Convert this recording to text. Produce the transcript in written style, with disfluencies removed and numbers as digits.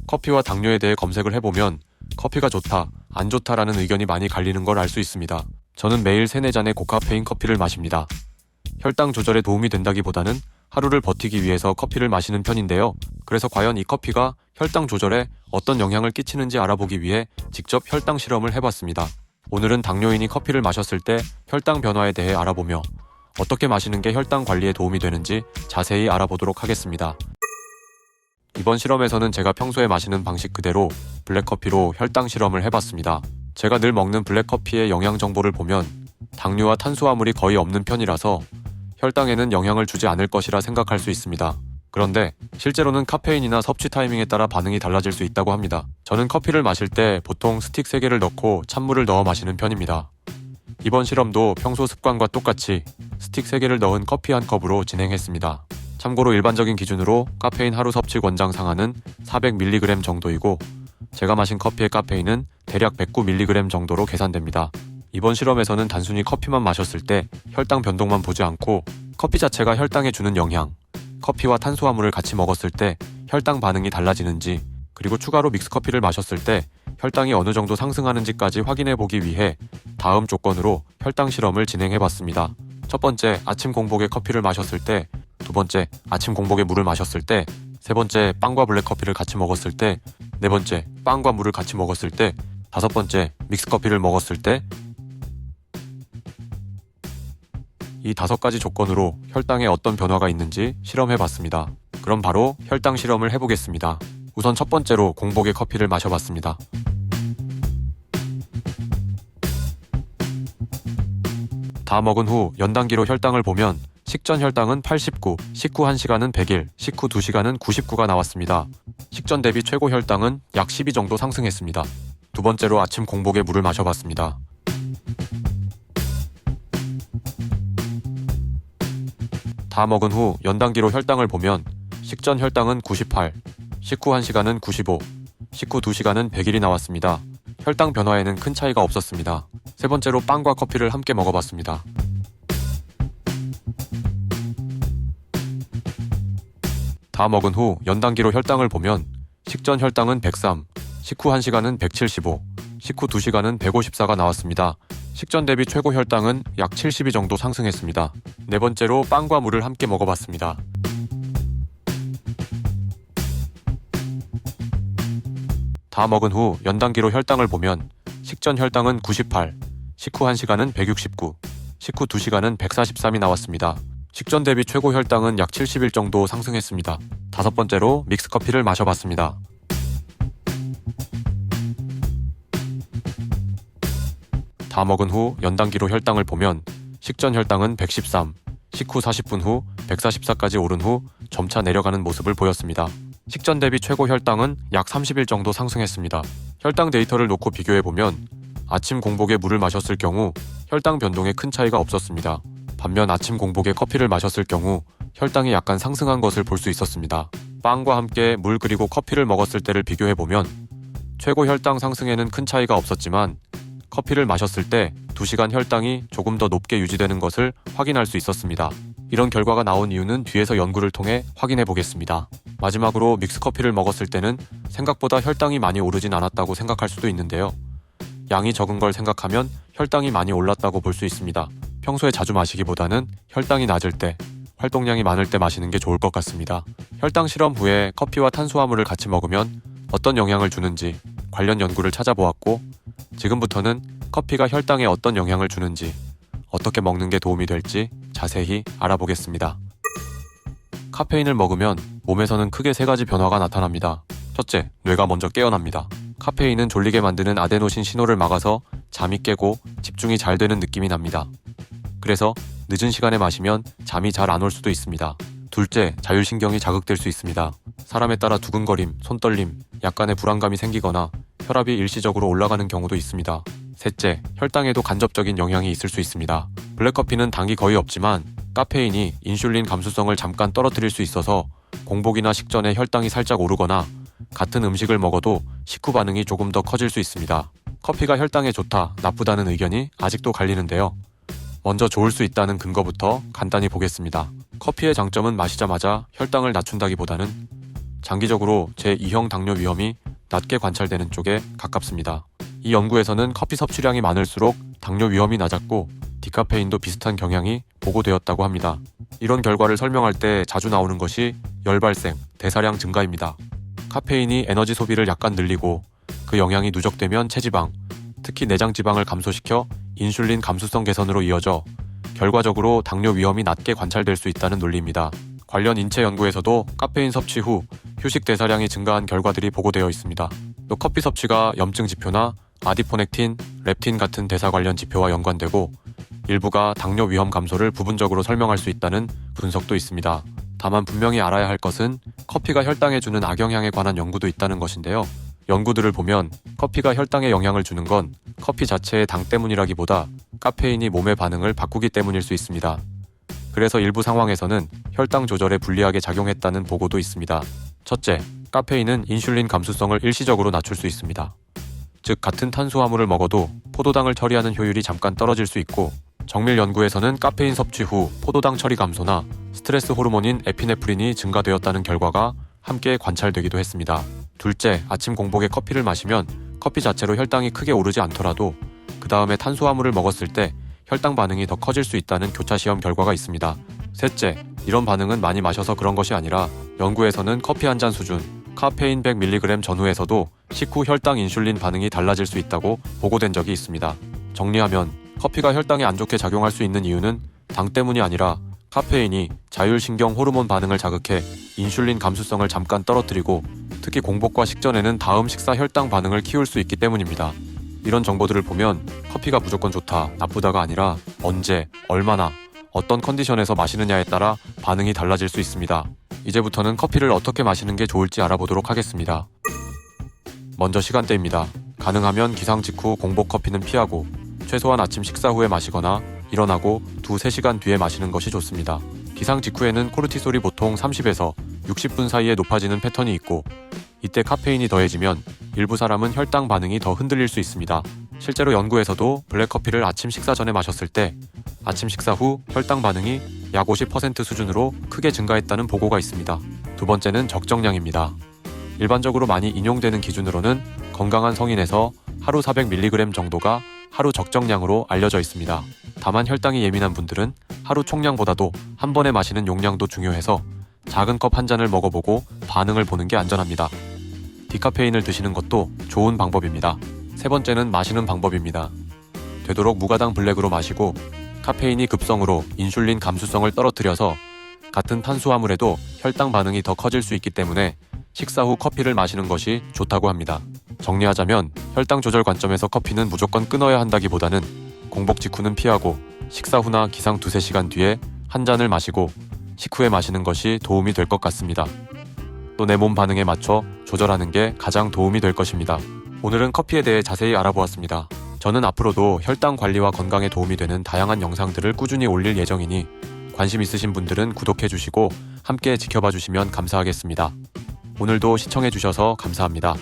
커피와 당뇨에 대해 검색을 해보면 커피가 좋다, 안 좋다라는 의견이 많이 갈리는 걸 알 수 있습니다. 저는 매일 3-4잔의 고카페인 커피를 마십니다. 혈당 조절에 도움이 된다기보다는 하루를 버티기 위해서 커피를 마시는 편인데요. 그래서 과연 이 커피가 혈당 조절에 어떤 영향을 끼치는지 알아보기 위해 직접 혈당 실험을 해봤습니다. 오늘은 당뇨인이 커피를 마셨을 때 혈당 변화에 대해 알아보며 어떻게 마시는 게 혈당 관리에 도움이 되는지 자세히 알아보도록 하겠습니다. 이번 실험에서는 제가 평소에 마시는 방식 그대로 블랙커피로 혈당 실험을 해봤습니다. 제가 늘 먹는 블랙커피의 영양 정보를 보면 당류와 탄수화물이 거의 없는 편이라서 혈당에는 영향을 주지 않을 것이라 생각할 수 있습니다. 그런데 실제로는 카페인이나 섭취 타이밍에 따라 반응이 달라질 수 있다고 합니다. 저는 커피를 마실 때 보통 스틱 3개를 넣고 찬물을 넣어 마시는 편입니다. 이번 실험도 평소 습관과 똑같이 스틱 3개를 넣은 커피 한 컵으로 진행했습니다. 참고로 일반적인 기준으로 카페인 하루 섭취 권장 상한은 400mg 정도이고 제가 마신 커피의 카페인은 대략 109mg 정도로 계산됩니다. 이번 실험에서는 단순히 커피만 마셨을 때 혈당 변동만 보지 않고 커피 자체가 혈당에 주는 영향, 커피와 탄수화물을 같이 먹었을 때 혈당 반응이 달라지는지, 그리고 추가로 믹스커피를 마셨을 때 혈당이 어느 정도 상승하는지까지 확인해 보기 위해 다음 조건으로 혈당 실험을 진행해 봤습니다. 첫 번째, 아침 공복에 커피를 마셨을 때, 두 번째, 아침 공복에 물을 마셨을 때, 세 번째, 빵과 블랙커피를 같이 먹었을 때, 네 번째, 빵과 물을 같이 먹었을 때, 다섯 번째, 믹스커피를 먹었을 때, 이 5가지 조건으로 혈당에 어떤 변화가 있는지 실험해봤습니다. 그럼 바로 혈당 실험을 해보겠습니다. 우선 첫 번째로 공복에 커피를 마셔봤습니다. 다 먹은 후 연단기로 혈당을 보면 식전 혈당은 89, 식후 1시간은 101, 식후 2시간은 99가 나왔습니다. 식전 대비 최고 혈당은 약 12 정도 상승했습니다. 두 번째로 아침 공복에 물을 마셔봤습니다. 다 먹은 후 연단기로 혈당을 보면 식전 혈당은 98, 식후 1시간은 95, 식후 2시간은 101이 나왔습니다. 혈당 변화에는 큰 차이가 없었습니다. 세 번째로 빵과 커피를 함께 먹어봤습니다. 다 먹은 후 연단기로 혈당을 보면 식전 혈당은 103, 식후 1시간은 175, 식후 2시간은 154가 나왔습니다. 식전 대비 최고 혈당은 약 72 정도 상승했습니다. 네 번째로 빵과 물을 함께 먹어봤습니다. 다 먹은 후 연단기로 혈당을 보면 식전 혈당은 98, 식후 1시간은 169, 식후 2시간은 143이 나왔습니다. 식전 대비 최고 혈당은 약 71 정도 상승했습니다. 다섯 번째로 믹스커피를 마셔봤습니다. 다 먹은 후 연단기로 혈당을 보면 식전 혈당은 113, 식후 40분 후 144까지 오른 후 점차 내려가는 모습을 보였습니다. 식전 대비 최고 혈당은 약 30일 정도 상승했습니다. 혈당 데이터를 놓고 비교해보면 아침 공복에 물을 마셨을 경우 혈당 변동에 큰 차이가 없었습니다. 반면 아침 공복에 커피를 마셨을 경우 혈당이 약간 상승한 것을 볼 수 있었습니다. 빵과 함께 물 그리고 커피를 먹었을 때를 비교해보면 최고 혈당 상승에는 큰 차이가 없었지만 커피를 마셨을 때 2시간 혈당이 조금 더 높게 유지되는 것을 확인할 수 있었습니다. 이런 결과가 나온 이유는 뒤에서 연구를 통해 확인해 보겠습니다. 마지막으로 믹스커피를 먹었을 때는 생각보다 혈당이 많이 오르진 않았다고 생각할 수도 있는데요. 양이 적은 걸 생각하면 혈당이 많이 올랐다고 볼 수 있습니다. 평소에 자주 마시기보다는 혈당이 낮을 때, 활동량이 많을 때 마시는 게 좋을 것 같습니다. 혈당 실험 후에 커피와 탄수화물을 같이 먹으면 어떤 영향을 주는지 관련 연구를 찾아보았고, 지금부터는 커피가 혈당에 어떤 영향을 주는지, 어떻게 먹는 게 도움이 될지 자세히 알아보겠습니다. 카페인을 먹으면 몸에서는 크게 3가지 변화가 나타납니다. 첫째, 뇌가 먼저 깨어납니다. 카페인은 졸리게 만드는 아데노신 신호를 막아서 잠이 깨고 집중이 잘 되는 느낌이 납니다. 그래서 늦은 시간에 마시면 잠이 잘 안 올 수도 있습니다. 둘째, 자율신경이 자극될 수 있습니다. 사람에 따라 두근거림, 손떨림, 약간의 불안감이 생기거나 혈압이 일시적으로 올라가는 경우도 있습니다. 셋째, 혈당에도 간접적인 영향이 있을 수 있습니다. 블랙커피는 당이 거의 없지만 카페인이 인슐린 감수성을 잠깐 떨어뜨릴 수 있어서 공복이나 식전에 혈당이 살짝 오르거나 같은 음식을 먹어도 식후 반응이 조금 더 커질 수 있습니다. 커피가 혈당에 좋다, 나쁘다는 의견이 아직도 갈리는데요. 먼저 좋을 수 있다는 근거부터 간단히 보겠습니다. 커피의 장점은 마시자마자 혈당을 낮춘다기보다는 장기적으로 제2형 당뇨 위험이 낮게 관찰되는 쪽에 가깝습니다. 이 연구에서는 커피 섭취량이 많을수록 당뇨 위험이 낮았고 디카페인도 비슷한 경향이 보고되었다고 합니다. 이런 결과를 설명할 때 자주 나오는 것이 열 발생, 대사량 증가입니다. 카페인이 에너지 소비를 약간 늘리고 그 영향이 누적되면 체지방, 특히 내장 지방을 감소시켜 인슐린 감수성 개선으로 이어져 결과적으로 당뇨 위험이 낮게 관찰될 수 있다는 논리입니다. 관련 인체 연구에서도 카페인 섭취 후 휴식 대사량이 증가한 결과들이 보고되어 있습니다. 또 커피 섭취가 염증 지표나 아디포넥틴, 렙틴 같은 대사 관련 지표와 연관되고 일부가 당뇨 위험 감소를 부분적으로 설명할 수 있다는 분석도 있습니다. 다만 분명히 알아야 할 것은 커피가 혈당에 주는 악영향에 관한 연구도 있다는 것인데요. 연구들을 보면 커피가 혈당에 영향을 주는 건 커피 자체의 당 때문이라기보다 카페인이 몸의 반응을 바꾸기 때문일 수 있습니다. 그래서 일부 상황에서는 혈당 조절에 불리하게 작용했다는 보고도 있습니다. 첫째, 카페인은 인슐린 감수성을 일시적으로 낮출 수 있습니다. 즉 같은 탄수화물을 먹어도 포도당을 처리하는 효율이 잠깐 떨어질 수 있고 정밀 연구에서는 카페인 섭취 후 포도당 처리 감소나 스트레스 호르몬인 에피네프린이 증가되었다는 결과가 함께 관찰되기도 했습니다. 둘째, 아침 공복에 커피를 마시면 커피 자체로 혈당이 크게 오르지 않더라도 그 다음에 탄수화물을 먹었을 때 혈당 반응이 더 커질 수 있다는 교차 시험 결과가 있습니다. 셋째, 이런 반응은 많이 마셔서 그런 것이 아니라 연구에서는 커피 한 잔 수준, 카페인 100mg 전후에서도 식후 혈당 인슐린 반응이 달라질 수 있다고 보고된 적이 있습니다. 정리하면 커피가 혈당에 안 좋게 작용할 수 있는 이유는 당 때문이 아니라 카페인이 자율신경 호르몬 반응을 자극해 인슐린 감수성을 잠깐 떨어뜨리고 특히 공복과 식전에는 다음 식사 혈당 반응을 키울 수 있기 때문입니다. 이런 정보들을 보면 커피가 무조건 좋다, 나쁘다가 아니라 언제, 얼마나, 어떤 컨디션에서 마시느냐에 따라 반응이 달라질 수 있습니다. 이제부터는 커피를 어떻게 마시는 게 좋을지 알아보도록 하겠습니다. 먼저 시간대입니다. 가능하면 기상 직후 공복 커피는 피하고 최소한 아침 식사 후에 마시거나 일어나고 2-3시간 뒤에 마시는 것이 좋습니다. 기상 직후에는 코르티솔이 보통 30에서 60분 사이에 높아지는 패턴이 있고 이때 카페인이 더해지면 일부 사람은 혈당 반응이 더 흔들릴 수 있습니다. 실제로 연구에서도 블랙커피를 아침 식사 전에 마셨을 때 아침 식사 후 혈당 반응이 약 50% 수준으로 크게 증가했다는 보고가 있습니다. 두 번째는 적정량입니다. 일반적으로 많이 인용되는 기준으로는 건강한 성인에서 하루 400mg 정도가 하루 적정량으로 알려져 있습니다. 다만 혈당이 예민한 분들은 하루 총량보다도 한 번에 마시는 용량도 중요해서 작은 컵 한 잔을 먹어보고 반응을 보는 게 안전합니다. 디카페인을 드시는 것도 좋은 방법입니다. 세 번째는 마시는 방법입니다. 되도록 무가당 블랙으로 마시고 카페인이 급성으로 인슐린 감수성을 떨어뜨려서 같은 탄수화물에도 혈당 반응이 더 커질 수 있기 때문에 식사 후 커피를 마시는 것이 좋다고 합니다. 정리하자면 혈당 조절 관점에서 커피는 무조건 끊어야 한다기보다는 공복 직후는 피하고 식사 후나 기상 2-3시간 뒤에 한 잔을 마시고 식후에 마시는 것이 도움이 될 것 같습니다. 또 내 몸 반응에 맞춰 조절하는 게 가장 도움이 될 것입니다. 오늘은 커피에 대해 자세히 알아보았습니다. 저는 앞으로도 혈당 관리와 건강에 도움이 되는 다양한 영상들을 꾸준히 올릴 예정이니 관심 있으신 분들은 구독해 주시고 함께 지켜봐 주시면 감사하겠습니다. 오늘도 시청해 주셔서 감사합니다.